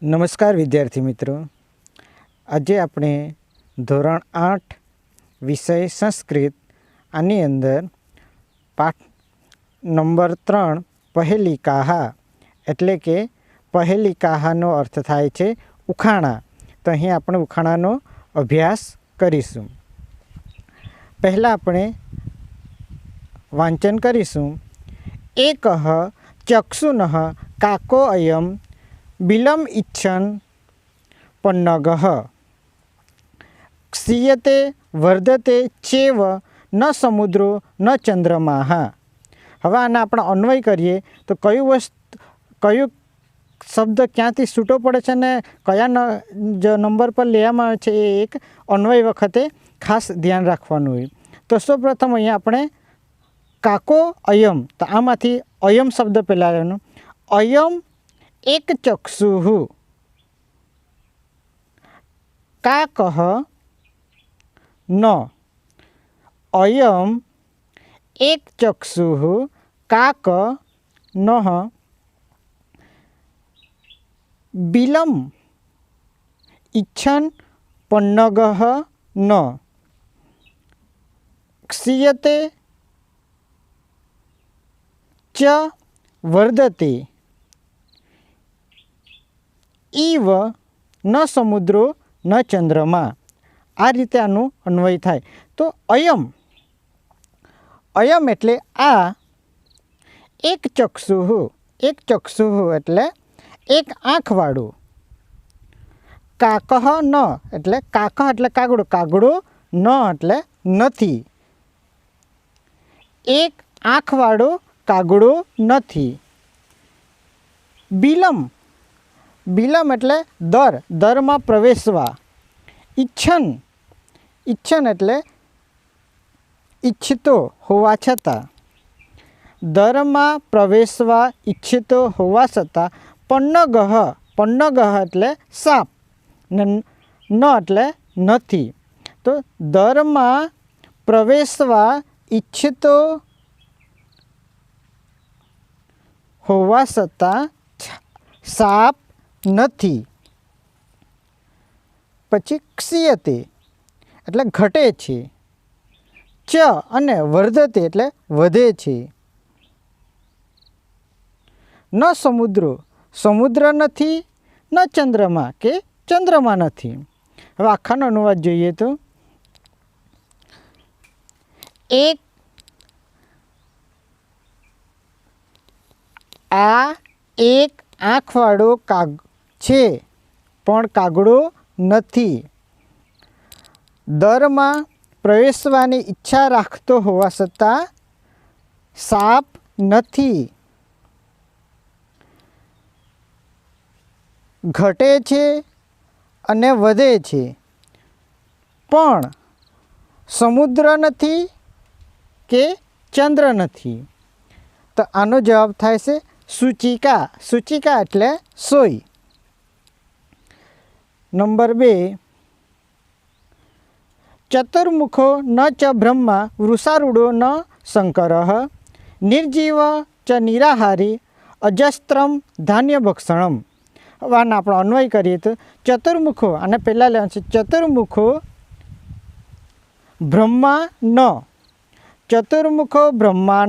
નમસ્કાર વિદ્યાર્થી મિત્રો, આજે આપણે ધોરણ 8 વિષય સંસ્કૃત આની અંદર પાઠ નંબર 3 પહેલિકાહા એટલે કે પહેલિકાહાનો અર્થ થાય છે ઉખાણા. તો અહીં આપણે ઉખાણાનો અભ્યાસ કરીશું. પહેલાં આપણે વાંચન કરીશું. એકઃ ચક્ષુનઃ કાકો અયમ બિલમ ઇચ્છન પન્નગઃ ક્ષીયતે વર્ધતે ચેવ ન સમુદ્રો ન ચંદ્રમાહ. હવે આને આપણે અન્વય કરીએ તો કયું શબ્દ ક્યાંથી છૂટો પડે છે ને કયા નંબર પર લેવામાં આવે છે એ એક અન્વય વખતે ખાસ ધ્યાન રાખવાનું હોય. તો સૌપ્રથમ અહીંયા આપણે કાકો અયમ, તો આમાંથી અયમ શબ્દ પહેલાં લેવાનો. અયમ એક ચક્ષુઃ કાકઃ ન. અયમ એક ચક્ષુઃ કાક નઃ બિલમ ઇચ્છન પન્નગઃ ન ક્ષીયતે ચ વર્ધતે ઈવ ન સમુદ્રો ન ચંદ્રમા. આ રીતે આનું અન્વય થાય. તો અયમ એટલે આ એક ચક્ષુઃ એટલે એક આંખવાળું. કાકઃ ન એટલે કાગડો, કાગડો ન એટલે નથી. એક આંખવાળો કાગડો નથી. બિલમ એટલે દરમાં પ્રવેશવા. ઈચ્છન એટલે ઈચ્છતો હોવા છતાં. દરમાં પ્રવેશવા ઈચ્છતો હોવા છતાં. પન્નગઃ એટલે સાપ ને ન એટલે નથી. તો દરમાં પ્રવેશવા ઈચ્છતો હોવા છતાં સાપ નથી. પછી ક્ષીયતે એટલે ઘટે છે. ચ અને વર્ધતે એટલે વધે છે. ન સમુદ્ર નથી, ન ચંદ્રમા કે ચંદ્રમા નથી. હવે આખાનો અનુવાદ જોઈએ તો એક આંખવાળો કાગ છે પણ કાગડો નથી. દરમાં પ્રવેશવાની ઈચ્છા રાખતો હોવા છતાં સાપ નથી. ઘટે છે અને વધે છે પણ સમુદ્ર નથી કે ચંદ્ર નથી. તો આનો જવાબ થાય છે સૂચિકા એટલે સોય. નંબર 2, ચતુર્મુખો ન ચ બ્રહ્મા વૃષારૂઢો ન શંકરઃ નિર્જીવ ચ નિરાહારી અજસ્ત્રમ ધાન્ય ભક્ષણમ. હવે આને આપણે અન્વય કરીએ તો ચતુર્મુખો, અને પહેલાં લેવાનું છે ચતુર્મુખો બ્રહ્મા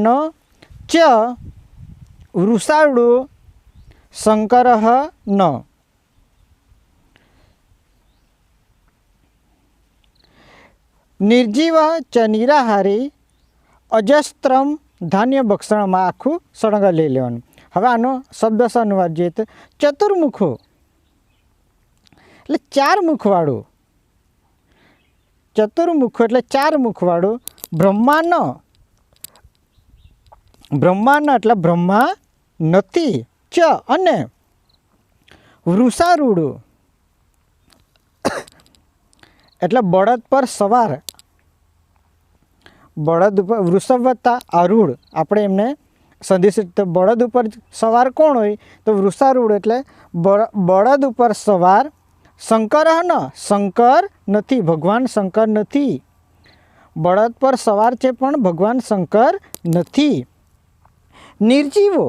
ન ચ વૃષારૂઢો શંકરઃ ન. નિર્જીવ ચ નિરાહારી અજસ્ત્રમ ધાન્ય ભક્ષણમાં આખું સળંગ લઈ લેવાનું. હવે આનો શબ્દ અનુવાદ જોઈએ તો ચતુર્મુખો એટલે 4 મુખવાળું. ચતુર્મુખો એટલે 4 મુખવાળું. બ્રહ્મા એટલે બ્રહ્મા નથી. ચ અને વૃષારૂઢો એટલે બળદ પર સવાર. બળદ ઉપર વૃષભ વત્તા આરૂઢ, આપણે એમને સંદેશ. તો બળદ ઉપર સવાર કોણ હોય તો વૃષારૂઢ એટલે બળદ ઉપર સવાર. શંકર નથી, ભગવાન શંકર નથી. બળદ પર સવાર છે પણ ભગવાન શંકર નથી. નિર્જીવો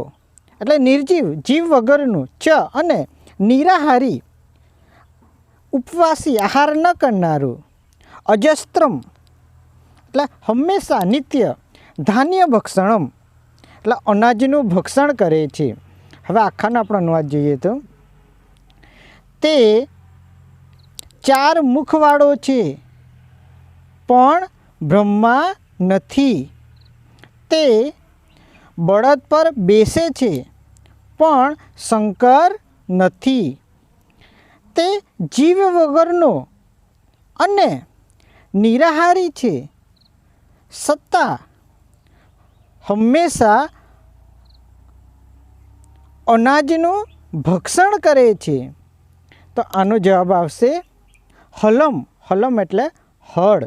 એટલે નિર્જીવ, જીવ વગરનું. ચ અને નિરાહારી ઉપવાસી આહાર ન કરનારું, અજસ્ત્રમ એટલે હંમેશા નિત્ય, ધાન્ય ભક્ષણમ એટલે અનાજનું ભક્ષણ કરે છે. હવે આખાનો આપણો અનુવાદ જોઈએ તો તે 4 મુખવાળો છે પણ બ્રહ્મા નથી. તે બળદ પર બેસે છે પણ શંકર નથી. તે જીવ વગરનો અને નિરાહારી છે, સત્તા હંમેશા અનાજનું ભક્ષણ કરે છે. તો આનો જવાબ આવશે હલમ. હલમ એટલે હળ.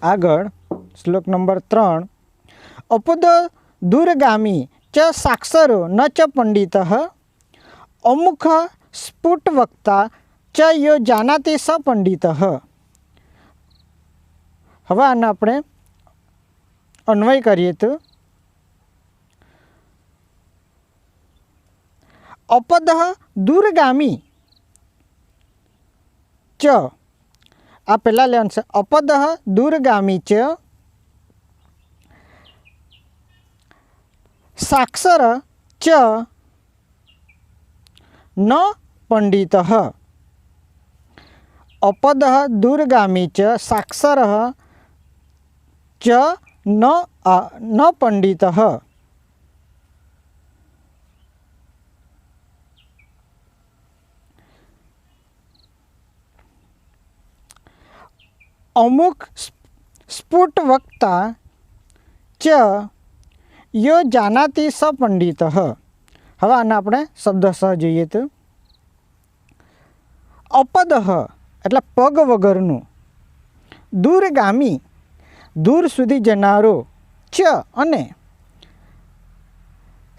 આગળ શ્લોક નંબર 3. અપદ દૂરગામી ચ સાક્ષરો ન ચ પંડિત અમુખ સ્ફુટ વક્તા ચ યો જાનાતિ સ પંડિત. હવે આને આપણે અન્વય કરીએ તો અપદ દૂરગામી ચ, આ પહેલાં લેવાનું છે. અપદ દૂરગામી ચ સાક્ષર ચ ન પંડિત. અપદ દૂરગામી ચ સાક્ષર ચ ન પંડિત. અમુક સ્ફુટ વક્તા ચ યો જાનાતિ સ પંડિત. હવે આને આપણે શબ્દશઃ જોઈએ તો અપદ એટલે પગ વગરનું, દૂરગામી દૂર સુધી જનારો, ચ અને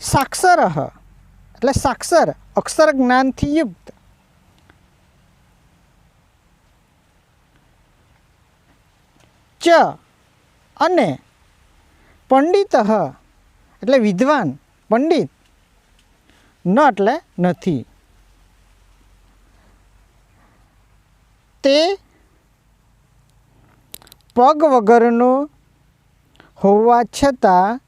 સાક્ષર એટલે સાક્ષર અક્ષર જ્ઞાનથી યુક્ત, ચ અને પંડિત એટલે વિદ્વાન, પંડિત, ન એટલે નથી. તે પગ વગરનો હોવા છતાં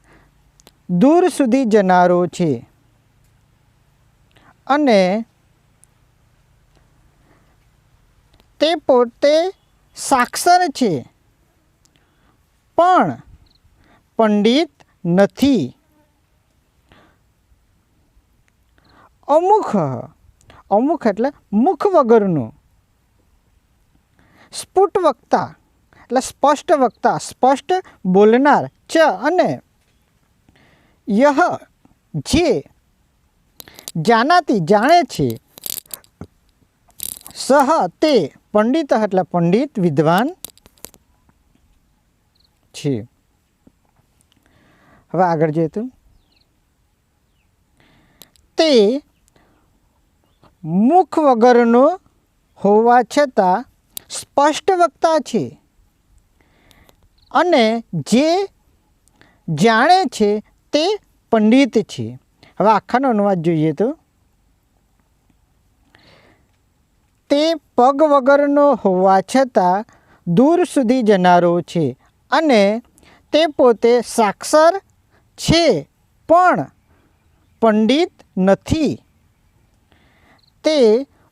દૂર સુધી જનારો છે અને તે પોતે સાક્ષર છે પણ પંડિત નથી. અમુખ, અમુખ એટલે મુખ વગરનું, સ્ફુટ વક્તા એટલે સ્પષ્ટ વક્તા, સ્પષ્ટ બોલનાર, ચ અને યહ જે જાનાતી જાણે છે, સહ તે પંડિત એટલે પંડિત, વિદ્વાન છે. હવે આગળ જોઈએ તો તે મુખ વગરનો હોવા છતાં સ્પષ્ટ વક્તા છે અને જે જાણે છે તે પંડિત છે. હવે આખાનો અનુવાદ જોઈએ તો તે પગ વગરનો હોવા છતાં દૂર સુધી જનારો છે અને તે પોતે સાક્ષર છે પણ પંડિત નથી. તે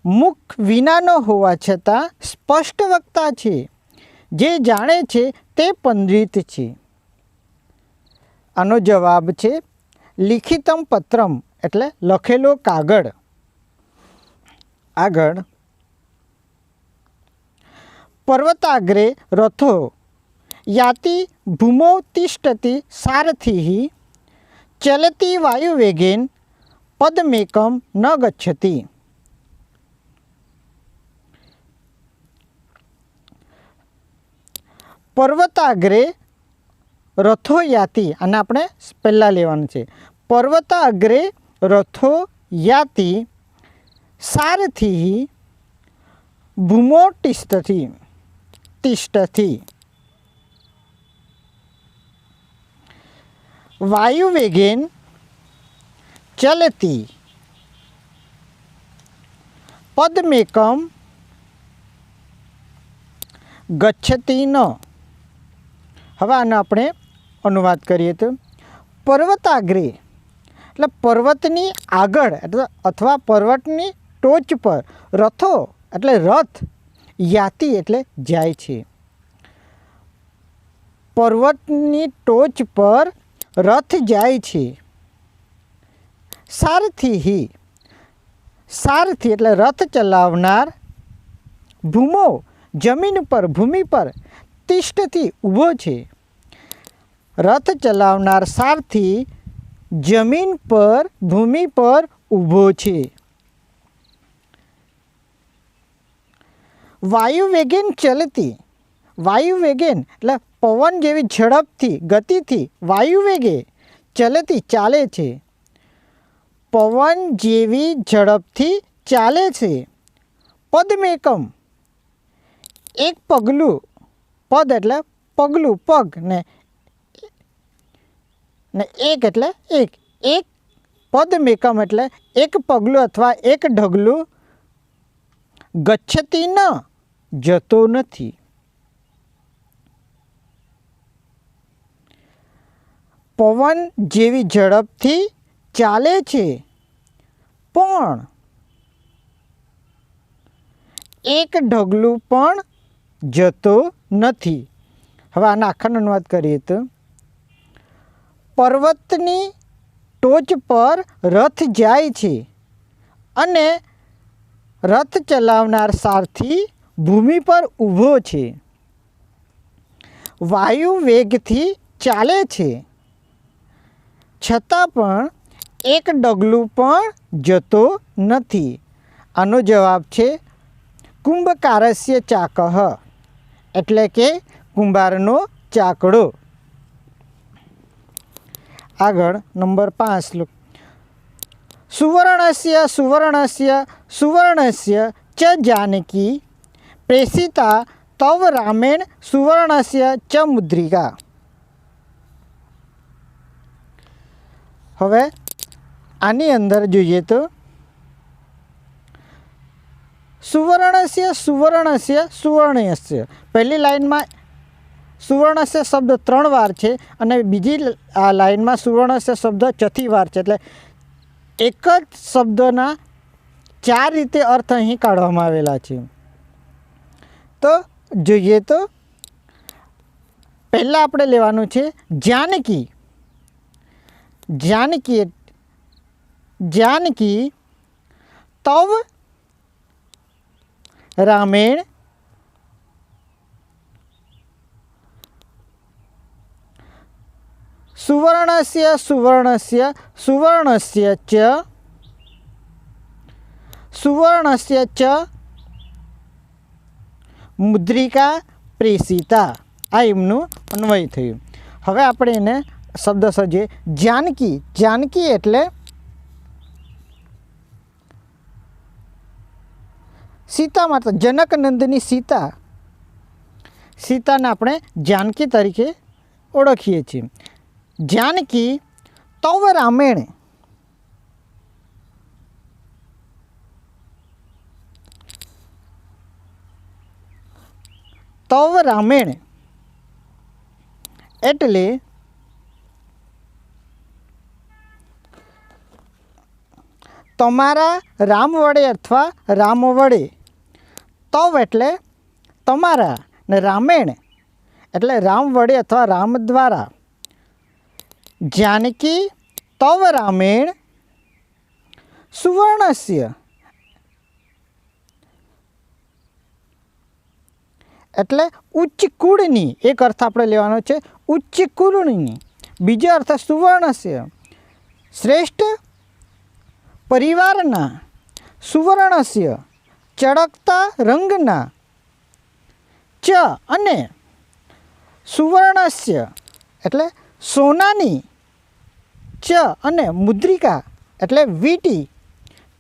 મુખ વિનાનો હોવા છતાં સ્પષ્ટ વક્તા છે, જે જાણે છે તે પંડિત છે. આનો જવાબ છે લિખિતમ પત્રમ એટલે લખેલો કાગળ. આગળ પર્વતાગ્રે રથો યાતિ ભૂમો તિષ્ઠતિ સારથિ ચલતી વાયુવેગેન પદમેકમ ન ગચ્છતિ. પર્વતાગ્રે રથો યાતિ, અને આપણે પહેલાં લેવાનું છે. પર્વતાગ્રે રથો યાતિ સારથિ ભૂમો તિષ્ઠતિ વાયુવેગેન ચલતી પદમેકમ ગચ્છતિ ન. હવે આને આપણે અનુવાદ કરીએ તો પર્વતાગ્રે એટલે પર્વતની આગળ એટલે અથવા પર્વતની ટોચ પર રથો એટલે રથ, યાતિ એટલે જાય છે. પર્વતની ટોચ પર રથ જાય છે. સારથી સારથી એટલે રથ ચલાવનાર, ભૂમો જમીન પર ભૂમિ પર, તિષ્ઠથી ઊભો છે. રથ ચલાવનાર સારથી જમીન પર ભૂમિ પર ઊભો છે. વાયુ વેગેન ચલતી, વાયુ વેગેન એટલે પવન જેવી ઝડપથી ગતિથી, વાયુ વેગે ચલતી ચાલે છે, પવન જેવી ઝડપથી ચાલે છે. પદમેકમ એક પગલું, પદ એટલે પગલું પગ ને એક એટલે એક, એક પદમેકમ એટલે એક પગલું અથવા એક ઢગલું, ગચ્છતિ ન જતો નથી. પવન જેવી ઝડપથી ચાલે છે પણ એક ઢગલું પણ જતો નથી. હવે આના આખાનો અનુવાદ કરીએ તો પર્વતની ટોચ પર રથ જાય છે અને રથ ચલાવનાર સારથી ભૂમિ પર ઊભો છે. વાયુ વેગથી ચાલે છે છતાં પણ એક ડગલું પણ જતો નથી. આનો જવાબ છે કુંભકારસ્ય ચાકઃ એટલે કે કુંભારનો ચાકડો. આગળ નંબર 5 સુવર્ણસ્ય સુવર્ણસ્ય સુવર્ણસ્ય ચ જાનકી પ્રેષિતા તવ રામેણ સુવર્ણસ્ય ચ મુદ્રિકા. હવે આની અંદર જોઈએ તો સુવર્ણસ્ય સુવર્ણસ્ય સુવર્ણસ્ય પહેલી લાઇનમાં સુવર્ણસ્ય શબ્દ 3 વાર છે અને બીજી લાઇનમાં સુવર્ણસ્ય શબ્દ 4થી વાર છે. એટલે એક જ શબ્દના 4 રીતે અર્થ અહીં કાઢવામાં આવેલા છે. તો જોઈએ તો પહેલાં આપણે લેવાનું છે જાનકી. જાનકી જાનકી તવ રામેણ સુવર્ણસ્ય સુવર્ણસ્ય સુવર્ણસ્ય ચ મુદ્રિકા પ્રેષિતા. આ એમનું અન્વય થયું. હવે આપણે એને શબ્દ સજીએ. જાનકી જાનકી એટલે સીતા માતા, જનકનંદની સીતા. સીતાને આપણે જાનકી તરીકે ઓળખીએ છીએ. જાનકી તવ રામેણ તવ રામેણ એટલે તમારા રામ વડે અથવા રામ વડે. તવ એટલે તમારા ને રામેણ એટલે રામ વડે અથવા રામ દ્વારા. જાનકી તવ રામેણ સુવર્ણસ્ય એટલે ઉચ્ચ કુળની. એક અર્થ આપણે લેવાનો છે ઉચ્ચ કુળની. બીજો અર્થ સુવર્ણસ્ય શ્રેષ્ઠ પરિવારના. સુવર્ણસ્ય ચળકતા રંગના. ચ અને સુવર્ણસ્ય એટલે સોનાની. ચ અને મુદ્રિકા એટલે વીંટી.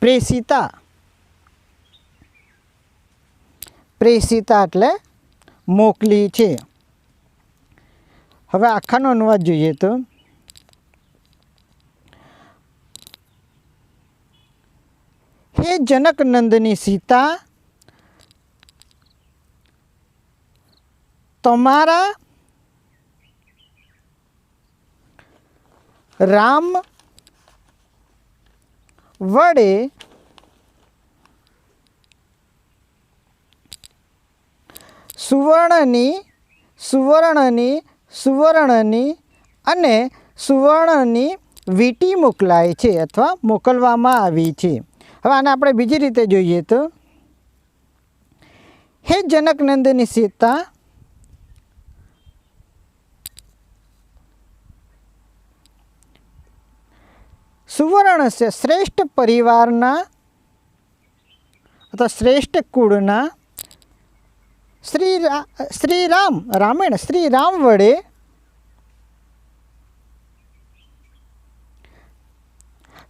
પ્રેષિતા પ્રેષિતા એટલે મોકલી છે. હવે આખાનો અનુવાદ જોઈએ તો हे जनक नंदनी सीता तमारा राम वडे સુવર્ણની અને સુવર્ણની વીંટી મોકલાય છે અથવા મોકલવામાં આવી છે। હવે આને આપણે બીજી રીતે જોઈએ તો હે જનકનંદની સીતા સુવર્ણસ્ય શ્રેષ્ઠ પરિવારના અથવા શ્રેષ્ઠ કુળના શ્રીરામ વડે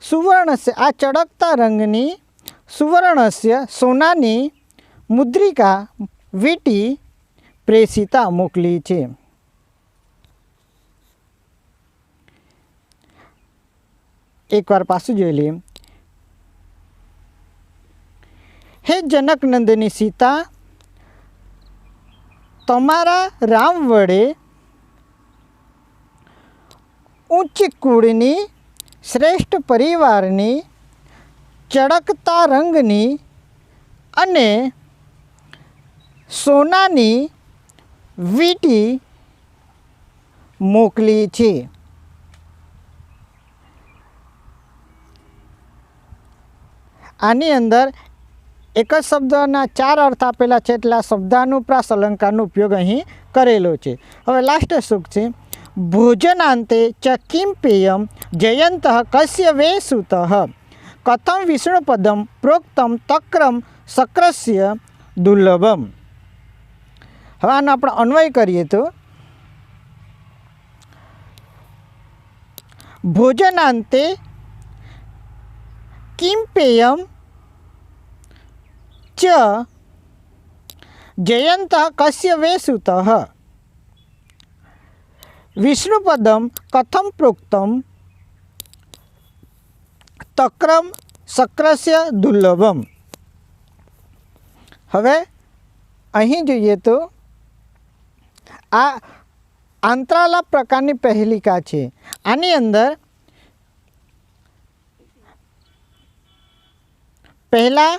સુવર્ણસ્ય આ ચળકતા રંગની સુવર્ણસ્ય સોનાની મુદ્રિકા વીંટી પ્રેષિતા મોકલી છે। એકવાર પાછું જોઈ લઈએ। હે જનકનંદની સીતા તમારા રામ વડે ઉચ્ચ કુળની શ્રેષ્ઠ પરિવારની ચળકતા રંગની અને સોનાની વીંટી મોકલી છે। આની અંદર એક જ શબ્દના 4 અર્થ આપેલા છે એટલે આ શબ્દાનુપ્રાસ અલંકારનો ઉપયોગ અહીં કરેલો છે। હવે લાસ્ટ સુખ છે ભોજનાંતે ચ કિમ પેયમ જયંત કસ્ય વે સુત કથમ વિષ્ણુપદમ પ્રોક્તમ તક્રમ શક્રસ્ય દુર્લભમ। હવે આનો આપણે અન્વય કરીએ તો ભોજનાંતે કિમ પેયમ च जयंत कस्य वे सुतः विष्णुपदम कथम प्रोक्तम तक्रम शक्रस्य दुर्लभम। હવે અહીં જોઈએ તો આ આંતરાલાપ પ્રકારની પહેલિકા છે। આની અંદર પહેલા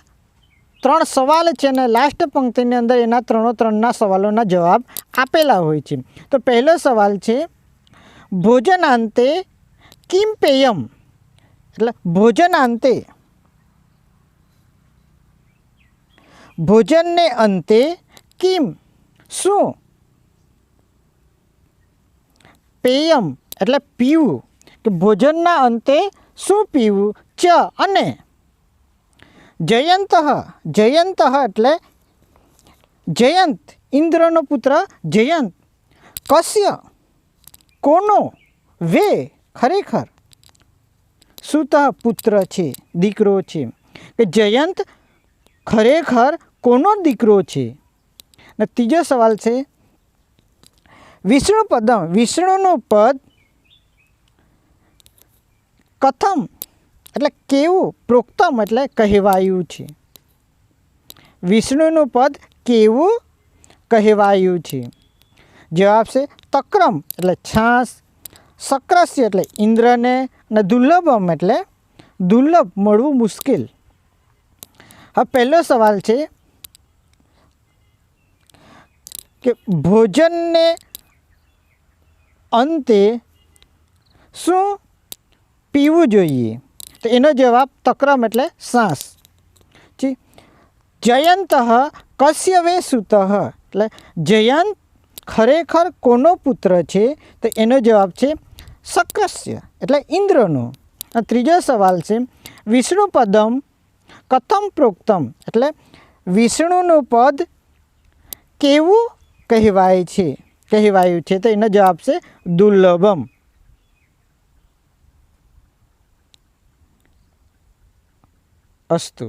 3 સવાલ છે અને લાસ્ટ પંક્તિની અંદર એના 3ના સવાલોના જવાબ આપેલા હોય છે। તો પહેલો સવાલ છે ભોજનાંતે કિમ પેયમ એટલે ભોજનાંતે ભોજનને અંતે કિમ શું પેયમ એટલે પીવું કે ભોજનના અંતે શું પીવું ચ અને જયંત એટલે જયંત ઇન્દ્રનો પુત્ર જયંત કસ્ય કોનો વે ખરેખર સુત પુત્ર છે દીકરો છે કે જયંત ખરેખર કોનો દીકરો છે। અને ત્રીજો સવાલ છે વિષ્ણુપદમ વિષ્ણુનું પદ કથમ એટલે કેવું પ્રોક્તમ એટલે કહેવાયું છે વિષ્ણુનું પદ કેવું કહેવાયું છે। જવાબ છે તક્રમ એટલે છાસ શક્રસ્ય એટલે ઇન્દ્રને અને દુર્લભમ એટલે દુર્લભ મળવું મુશ્કેલ। હવે પહેલો સવાલ છે કે ભોજનને અંતે શું પીવું જોઈએ તો એનો જવાબ તક્રમ એટલે શ્વાસ છે। જયંત કસ્ય વે સુત એટલે જયંત ખરેખર કોનો પુત્ર છે તો એનો જવાબ છે શક્રસ્ય એટલે ઇન્દ્રનો। ત્રીજો સવાલ છે વિષ્ણુપદમ કથમ પ્રોક્તમ એટલે વિષ્ણુનું પદ કેવું કહેવાયું છે તો એનો જવાબ છે દુર્લભમ। અસ્તુ।